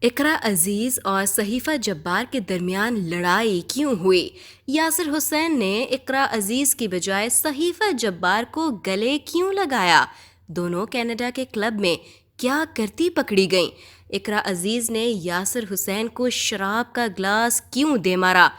इकरा अजीज और सहीफा जब्बार के दरमियान लड़ाई क्यों हुई? यासिर हुसैन ने इकरा अजीज की बजाय सहीफा जब्बार को गले क्यों लगाया? दोनों कनाडा के क्लब में क्या करती पकड़ी गईं? इकरा अजीज ने यासिर हुसैन को शराब का ग्लास क्यों दे मारा?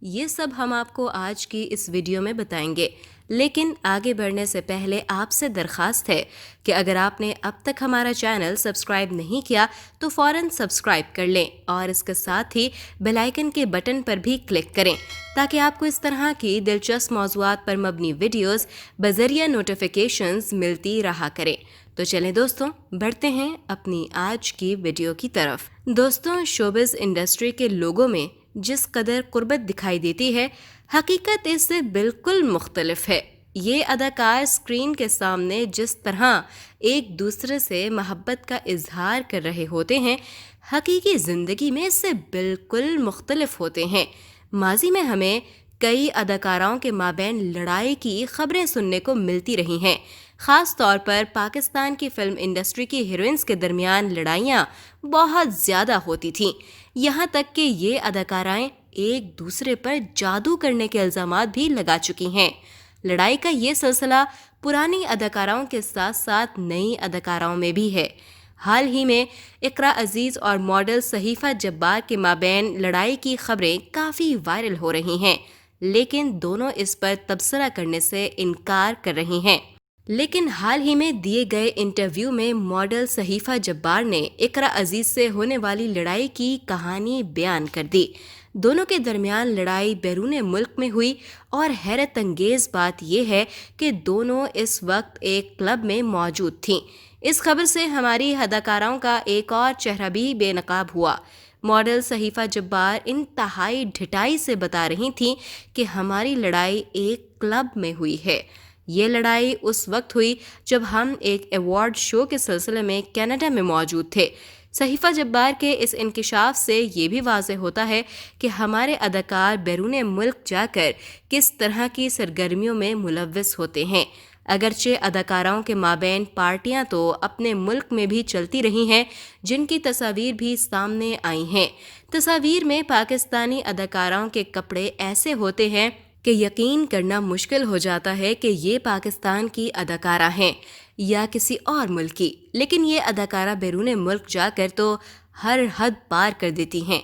ये सब हम आपको आज की इस वीडियो में बताएंगे। लेकिन आगे बढ़ने से पहले आपसे दरख्वास्त है कि अगर आपने अब तक हमारा चैनल सब्सक्राइब नहीं किया तो फ़ौरन सब्सक्राइब कर लें और इसके साथ ही बेल आइकन के बटन पर भी क्लिक करें ताकि आपको इस तरह की दिलचस्प मौज़ूआत पर मबनी वीडियोस बज़रिया नोटिफिकेशंस मिलती रहा करें। तो चलें दोस्तों, बढ़ते हैं अपनी आज की वीडियो की तरफ। दोस्तों, शोबिज़ इंडस्ट्री के लोगों में जिस कदर कुर्बत दिखाई देती है, हकीकत इससे बिल्कुल मुख्तलिफ है। ये अदाकार स्क्रीन के सामने जिस तरह एक दूसरे से मोहब्बत का इजहार कर रहे होते हैं, हकीकी ज़िंदगी में इससे बिल्कुल मुख्तलिफ होते हैं। माजी में हमें कई अदाकाराओं के माबैन लड़ाई की खबरें सुनने को मिलती रही हैं। ख़ास तौर पर पाकिस्तान की फ़िल्म इंडस्ट्री की हीरोइंस के दरमियान लड़ाइयाँ बहुत ज़्यादा होती थीं, यहाँ तक कि ये अदाकाराएं एक दूसरे पर जादू करने के इल्ज़ामात भी लगा चुकी हैं। लड़ाई का ये सिलसिला पुरानी अदाकाराओं के साथ साथ नई अदाकाराओं में भी है। हाल ही में इकरा अजीज़ और मॉडल सहीफा जब्बार के माबैन लड़ाई की खबरें काफ़ी वायरल हो रही हैं, लेकिन दोनों इस पर तबसरा करने से इनकार कर रही हैं। लेकिन हाल ही में दिए गए इंटरव्यू में मॉडल सहीफा जब्बार ने इकरा अजीज से होने वाली लड़ाई की कहानी बयान कर दी। दोनों के दरमियान लड़ाई बैरून मुल्क में हुई और हैरत अंगेज बात यह है कि दोनों इस वक्त एक क्लब में मौजूद थीं। इस खबर से हमारी अदाकाराओं का एक और चेहरा भी बेनकाब हुआ। मॉडल सहीफा जब्बार इंतहाई ढिठाई से बता रही थीं कि हमारी लड़ाई एक क्लब में हुई है। ये लड़ाई उस वक्त हुई जब हम एक अवार्ड शो के सिलसिले में कनाडा में मौजूद थे। सहीफा जब्बार के इस इंकिशाफ से ये भी वाज़ेह होता है कि हमारे अदाकार बैरून मुल्क जाकर किस तरह की सरगर्मियों में मुलव्वस होते हैं। अगरचे अदाकाराओं के माबैन पार्टियां तो अपने मुल्क में भी चलती रही हैं, जिनकी तस्वीर भी सामने आई हैं। तस्वीर में पाकिस्तानी अदाकाराओं के कपड़े ऐसे होते हैं कि यकीन करना मुश्किल हो जाता है कि ये पाकिस्तान की अदाकारा हैं या किसी और मुल्क की। लेकिन ये अदाकारा बैरून मुल्क जाकर तो हर हद पार कर देती हैं।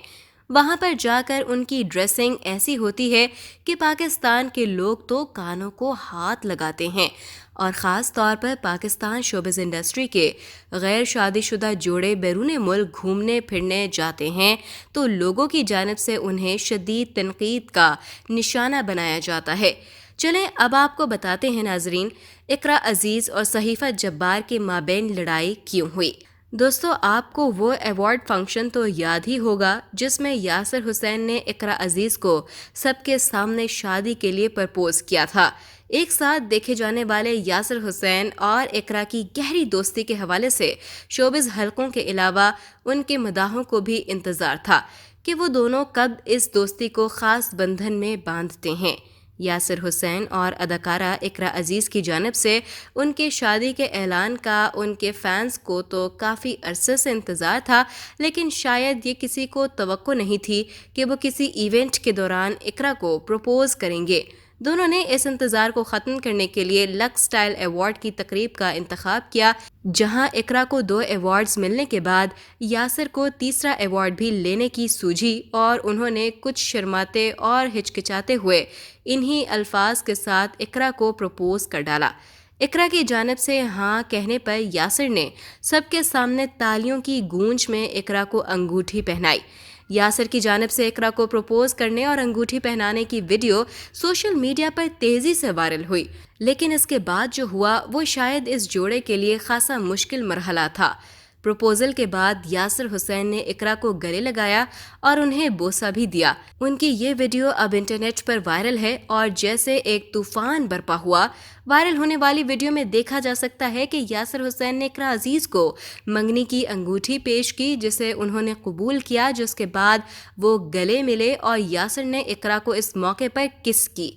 वहाँ पर जाकर उनकी ड्रेसिंग ऐसी होती है कि पाकिस्तान के लोग तो कानों को हाथ लगाते हैं। और ख़ास तौर पर पाकिस्तान शोबिज़ इंडस्ट्री के गैर शादीशुदा जोड़े बैरून मुल्क घूमने फिरने जाते हैं तो लोगों की जानिब से उन्हें शदीद तनकीद का निशाना बनाया जाता है। चलें अब आपको बताते हैं नाजरीन, इकरा अजीज़ और सहीफा जब्बार के माबैन लड़ाई क्यों हुई। दोस्तों, आपको वो अवार्ड फंक्शन तो याद ही होगा जिसमें यासिर हुसैन ने इकरा अजीज़ को सबके सामने शादी के लिए प्रपोज किया था। एक साथ देखे जाने वाले यासिर हुसैन और इकरा की गहरी दोस्ती के हवाले से शोबिज़ हलकों के अलावा उनके मदाहों को भी इंतज़ार था कि वो दोनों कब इस दोस्ती को ख़ास बंधन में बांधते हैं। यासिर हुसैन और अदाकारा इकरा अजीज़ की जानिब से उनके शादी के ऐलान का उनके फैंस को तो काफ़ी अरसे से इंतज़ार था, लेकिन शायद ये किसी को तवक्को नहीं थी कि वो किसी इवेंट के दौरान इकरा को प्रपोज़ करेंगे। दोनों ने इस इंतज़ार को ख़त्म करने के लिए लक्स स्टाइल अवार्ड की तकरीब का इंतखाब किया, जहां इकरा को 2 अवार्ड्स मिलने के बाद यासिर को तीसरा अवार्ड भी लेने की सूझी और उन्होंने कुछ शर्माते और हिचकिचाते हुए इन्हीं अल्फाज के साथ इकरा को प्रपोज कर डाला। इकरा की जानिब से हाँ कहने पर यासिर ने सबके सामने तालियों की गूंज में इकरा को अंगूठी पहनाई। यासिर की जानिब से इकरा को प्रपोज करने और अंगूठी पहनाने की वीडियो सोशल मीडिया पर तेज़ी से वायरल हुई, लेकिन इसके बाद जो हुआ वो शायद इस जोड़े के लिए खासा मुश्किल मरहला था। प्रपोजल के बाद यासिर हुसैन ने इकरा को गले लगाया और उन्हें बोसा भी दिया। उनकी ये वीडियो अब इंटरनेट पर वायरल है और जैसे एक तूफान बरपा हुआ। वायरल होने वाली वीडियो में देखा जा सकता है कि यासिर हुसैन ने इकरा अजीज़ को मंगनी की अंगूठी पेश की, जिसे उन्होंने कबूल किया, जिसके बाद वो गले मिले और यासिर ने इकरा को इस मौके पर किस की।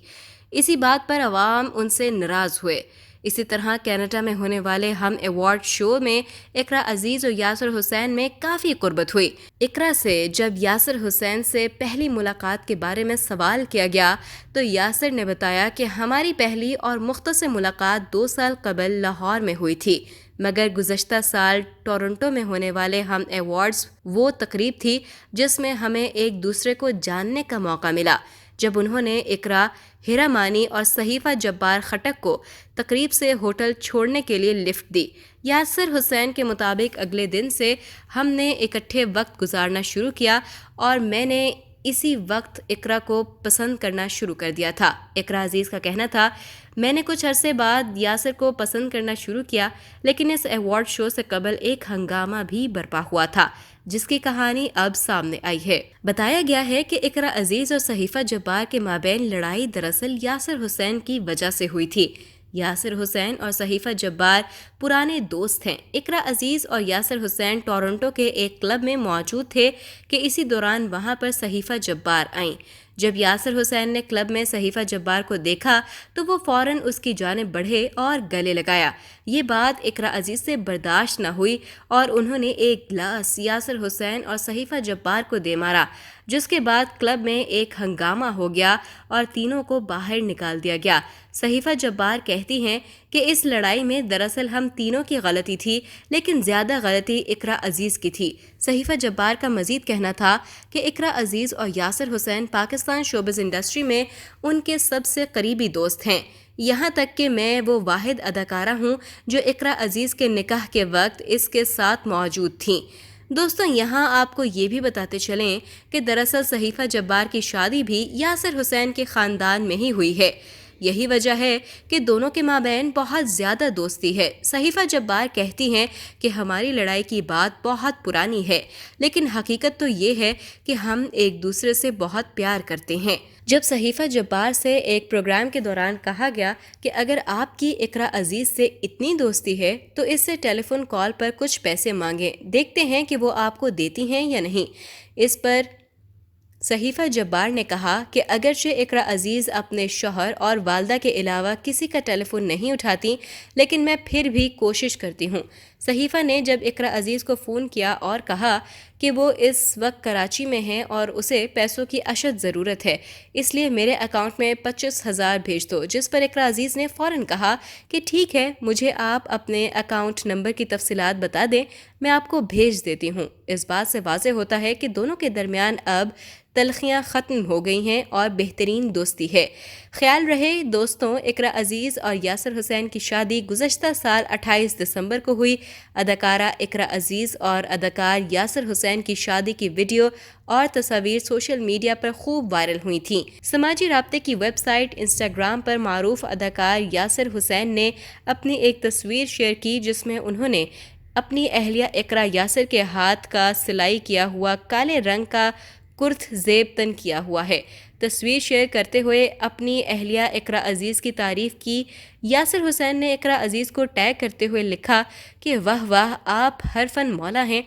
इसी बात पर अवाम उनसे नाराज़ हुए। اسی طرح کینیڈا میں ہونے والے ہم ایوارڈ شو میں اقرا عزیز اور یاسر حسین میں کافی قربت ہوئی۔ اقرا سے جب یاسر حسین سے پہلی ملاقات کے بارے میں سوال کیا گیا تو یاسر نے بتایا کہ ہماری پہلی اور مختصر ملاقات 2 سال قبل لاہور میں ہوئی تھی، مگر گزشتہ سال ٹورنٹو میں ہونے والے ہم ایوارڈز وہ تقریب تھی جس میں ہمیں ایک دوسرے کو جاننے کا موقع ملا۔ جب انہوں نے اقرا، ہیرا مانی اور صحیفہ جبار خٹک کو تقریب سے ہوٹل چھوڑنے کے لیے لفٹ دی۔ یاسر حسین کے مطابق اگلے دن سے ہم نے اکٹھے وقت گزارنا شروع کیا اور میں نے اسی وقت اقرا کو پسند کرنا شروع کر دیا تھا۔ اقرا عزیز کا کہنا تھا، میں نے کچھ عرصے بعد یاسر کو پسند کرنا شروع کیا، لیکن اس ایوارڈ شو سے قبل ایک ہنگامہ بھی برپا ہوا تھا جس کی کہانی اب سامنے آئی ہے۔ بتایا گیا ہے کہ اقرا عزیز اور صحیفہ جبار کے مابین لڑائی دراصل یاسر حسین کی وجہ سے ہوئی تھی۔ یاسر حسین اور صحیفہ جبار پرانے دوست ہیں۔ اقرا عزیز اور یاسر حسین ٹورنٹو کے ایک کلب میں موجود تھے کہ اسی دوران وہاں پر صحیفہ جبار آئیں۔ جب یاسر حسین نے کلب میں صحیفہ جبار کو دیکھا تو وہ فوراً اس کی جانب بڑھے اور گلے لگایا۔ یہ بات اقرا عزیز سے برداشت نہ ہوئی اور انہوں نے ایک گلاس یاسر حسین اور صحیفہ جبار کو دے مارا، جس کے بعد کلب میں ایک ہنگامہ ہو گیا اور تینوں کو باہر نکال دیا گیا۔ صحیفہ جبار کہتی ہیں کہ اس لڑائی میں دراصل ہم تینوں کی غلطی تھی، لیکن زیادہ غلطی اقرا عزیز کی تھی۔ صحیفہ جبار کا مزید کہنا تھا کہ اقرا عزیز اور یاسر حسین پاکستان شوبز انڈسٹری میں ان کے سب سے قریبی دوست ہیں، یہاں تک کہ میں وہ واحد اداکارہ ہوں جو اقرا عزیز کے نکاح کے وقت اس کے ساتھ موجود تھیں۔ دوستوں، یہاں آپ کو یہ بھی بتاتے چلیں کہ دراصل صحیفہ جبار کی شادی بھی یاسر حسین کے خاندان میں ہی ہوئی ہے۔ یہی وجہ ہے کہ دونوں کے مابین بہت زیادہ دوستی ہے۔ صحیفہ جبار کہتی ہیں کہ ہماری لڑائی کی بات بہت پرانی ہے، لیکن حقیقت تو یہ ہے کہ ہم ایک دوسرے سے بہت پیار کرتے ہیں۔ جب صحیفہ جبار سے ایک پروگرام کے دوران کہا گیا کہ اگر آپ کی اقرا عزیز سے اتنی دوستی ہے تو اس سے ٹیلی فون کال پر کچھ پیسے مانگیں، دیکھتے ہیں کہ وہ آپ کو دیتی ہیں یا نہیں۔ اس پر صحیفہ جبار نے کہا کہ اگرچہ اقرا عزیز اپنے شوہر اور والدہ کے علاوہ کسی کا ٹیلی فون نہیں اٹھاتی، لیکن میں پھر بھی کوشش کرتی ہوں۔ صحیفہ نے جب اقرا عزیز کو فون کیا اور کہا کہ وہ اس وقت کراچی میں ہیں اور اسے پیسوں کی اشد ضرورت ہے، اس لیے میرے اکاؤنٹ میں 25,000 بھیج دو، جس پر اقرا عزیز نے فوراً کہا کہ ٹھیک ہے، مجھے آپ اپنے اکاؤنٹ نمبر کی تفصیلات بتا دیں، میں آپ کو بھیج دیتی ہوں۔ اس بات سے واضح ہوتا ہے کہ دونوں کے درمیان اب تلخیاں ختم ہو گئی ہیں اور بہترین دوستی ہے۔ خیال رہے دوستوں، اقرا عزیز اور یاسر حسین کی شادی گزشتہ سال 28 دسمبر کو ہوئی۔ اداکارہ اقرا عزیز اور اداکار یاسر حسین کی شادی کی ویڈیو اور تصاویر سوشل میڈیا پر خوب وائرل ہوئی تھیں۔ سماجی رابطے کی ویب سائٹ انسٹاگرام پر معروف اداکار یاسر حسین نے اپنی ایک تصویر شیئر کی جس میں انہوں نے اپنی اہلیہ اقرا یاسر کے ہاتھ کا سلائی کیا ہوا کالے رنگ کا کرت زیب تن کیا ہوا ہے۔ تصویر شیئر کرتے ہوئے اپنی اہلیہ اقرا عزیز کی تعریف کی۔ یاسر حسین نے اقرا عزیز کو ٹیگ کرتے ہوئے لکھا کہ واہ واہ، آپ ہر فن مولا ہیں،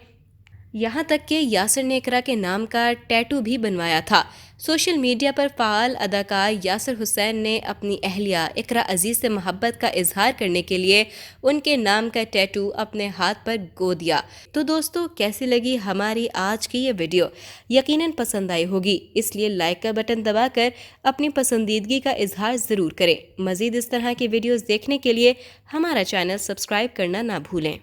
یہاں تک کہ یاسر نے اقرا کے نام کا ٹیٹو بھی بنوایا تھا۔ سوشل میڈیا پر فعال اداکار یاسر حسین نے اپنی اہلیہ اقرا عزیز سے محبت کا اظہار کرنے کے لیے ان کے نام کا ٹیٹو اپنے ہاتھ پر گو دیا۔ تو دوستو، کیسی لگی ہماری آج کی یہ ویڈیو؟ یقیناً پسند آئی ہوگی، اس لیے لائک کا بٹن دبا کر اپنی پسندیدگی کا اظہار ضرور کریں۔ مزید اس طرح کی ویڈیوز دیکھنے کے لیے ہمارا چینل سبسکرائب کرنا نہ بھولیں۔